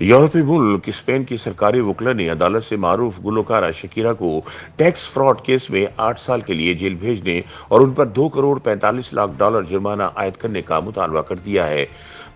यूरोपीय मुल्क स्पेन की सरकारी वकील ने अदालत से मारूफ गुलकारा शकीरा को टैक्स फ्रॉड केस में 8 साल के लिए जेल भेजने और उन पर 2 करोड़ 45 लाख डॉलर जुर्माना आयद करने का मुतालबा कर दिया है।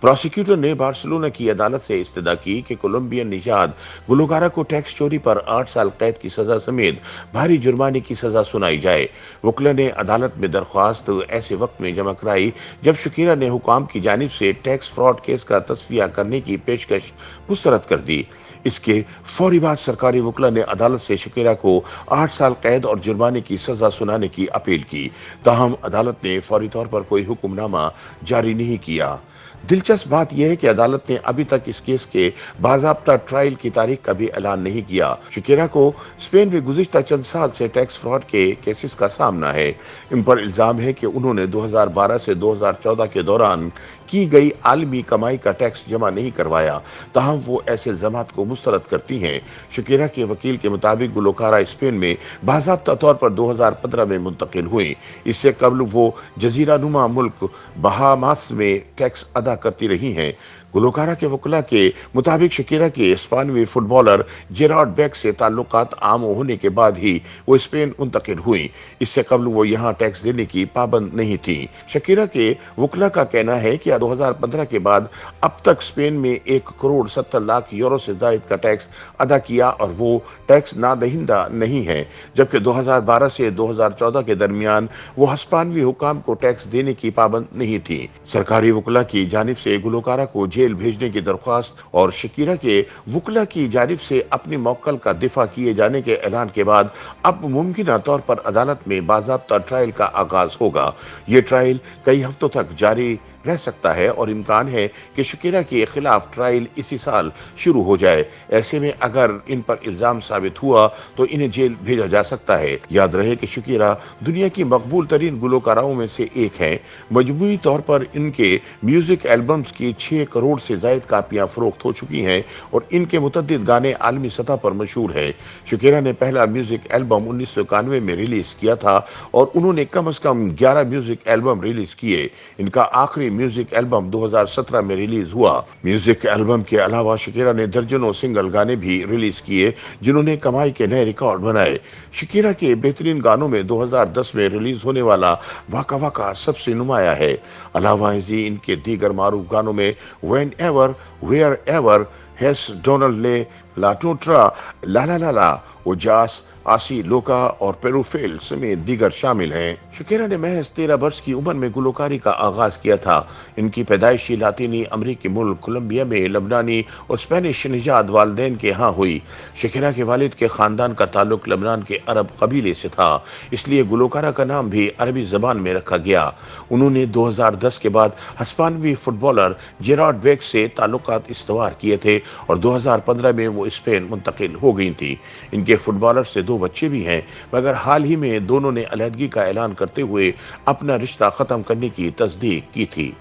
प्रोसिक्यूटर ने बार्सिलोना की अदालत से इस्तदा की कि कोलंबियन निषाद गुलकारा को टैक्स चोरी पर 8 साल कैद की सजा समेत भारी जुर्माने की सजा सुनाई जाए। वकील ने अदालत में दरख्वास्त ऐसे वक्त में जमा कराई जब शकीरा ने हुकाम की जानिब से टैक्स फ्रॉड केस का तस्फिया करने की पेशकश मुस्तरद कर दी। इसके फौरी बाद सरकारी वकील ने अदालत से शकीरा को 8 साल कैद और जुर्माने की सजा सुनाने की अपील की। ताहम अदालत ने फौरी तौर पर कोई हुक्मनामा जारी नहीं किया। दिलचस्प बात यह है कि अदालत ने अभी तक इस केस के बाज़ाब्ता ट्रायल की तारीख का भी ऐलान नहीं किया। शकीरा को स्पेन में गुज़िश्ता चंद साल से टैक्स फ्रॉड के केसेस का सामना है। इन पर इल्ज़ाम है कि उन्होंने 2012 से 2014 के दौरान की गई आलमी कमाई का टैक्स जमा नहीं करवाया। ताहम वो ऐसे इल्ज़ामात को मुस्तरद करती हैं। शकीरा के वकील के मुताबिक गुलकारा स्पेन में बाज़ाब्ता तौर पर 2015 में मुंतकिल हुई। इससे कबल वो जजीरा नुमा मुल्क बहामास में टैक्स अदा करती रही हैं। गुलकारा के वकील के मुताबिक शकीरा के स्पेनी फुटबॉलर जेरार्ड बेक से ताल्लुकात आम होने के बाद ही वो स्पेन मुंतकिल हुई। इससे कबल वो यहाँ टैक्स देने की पाबंद नहीं थी। शकीरा के वकील का कहना है कि 2015 के बाद अब तक स्पेन में 1 करोड़ 70 लाख यूरो से जायद का टैक्स अदा किया और वो टैक्स नादहिंदा नहीं है, जबकि 2012 से 2014 के दरमियान वो हस्पानवी हुकाम को टैक्स देने की पाबंद नहीं थी। सरकारी वकील की जानिब से गुलकारा को जेल भेजने की दरख्वास्त और शकीरा के वकील की जानिब से अपनी मौक्कल का दिफा किए जाने के ऐलान के बाद अब मुमकिन तौर पर अदालत में बाज़ाब्ता ट्रायल का आगाज होगा। ये ट्रायल कई हफ्तों तक जारी रह सकता है और इम्कान है कि शकीरा के खिलाफ ट्रायल इसी साल शुरू हो जाए। ऐसे में अगर इन पर इल्जाम साबित हुआ तो इन्हें जेल भेजा जा सकता है। याद रहे कि शकीरा दुनिया की मकबूल तरीन गुलकाराओं में से एक हैं। मजमूई तौर पर इनके म्यूजिक एल्बम्स की 6 करोड़ से जायद कापियां फरोख्त हो चुकी हैं और इनके मुतअद्दिद गाने आलमी सतह पर मशहूर हैं। शकीरा ने पहला म्यूजिक एल्बम 1991 में रिलीज किया था और उन्होंने कम से कम 11 म्यूजिक एल्बम रिलीज किए। इनका आखिरी म्यूजिक एल्बम 2017 में रिलीज हुआ। म्यूजिक एल्बम के अलावा शकीरा ने दर्जनों सिंगल गाने भी रिलीज किए जिन्होंने कमाई के नए रिकॉर्ड बनाए। शकीरा के बेहतरीन गानों में 2010 में रिलीज होने वाला वाका वाका सबसे नुमाया है। अलावा इनके दीगर मारूफ गानों में व्हेन एवर, वेयर एवर, हेस डोनल्ड ले, लाटोट्रा, ला ला ला ला, ओजास, आसी लोका और पेरूफेल समेत दीगर शामिल हैं। शकीरा ने महज 13 वर्ष की उम्र में गुलकारी का आगाज किया था। इनकी पैदाइशी लातीनी अमरीकी मुल्क कोलंबिया में लबनानी और स्पेनिश निजात वालिदैन के यहाँ हुई। शकीरा के वालिद के खानदान का ताल्लुक लबनान के अरब कबीले से था, इसलिए गुलकारा का नाम भी अरबी जबान में रखा गया। उन्होंने 2010 के बाद हस्पानवी फुटबॉलर जेरार्ड बेक से ताल्लुकात इस्तवार किए थे और 2015 में वो स्पेन मुंतकिल हो गई थी। इनके फुटबॉलर से 2 बच्चे भी हैं, मगर हाल ही में दोनों ने अलहदगी का ऐलान करते हुए अपना रिश्ता खत्म करने की तस्दीक की थी।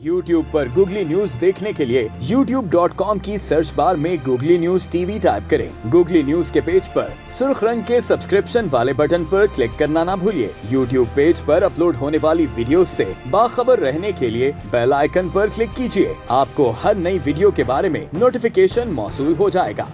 YouTube पर गूगली न्यूज देखने के लिए youtube.com की सर्च बार में गूगली न्यूज टीवी टाइप करें। गूगली न्यूज के पेज पर सुर्ख रंग के सब्सक्रिप्शन वाले बटन पर क्लिक करना ना भूलिए। YouTube पेज पर अपलोड होने वाली वीडियोस से बाखबर रहने के लिए बेल आइकन पर क्लिक कीजिए। आपको हर नई वीडियो के बारे में नोटिफिकेशन मौसूल हो जाएगा।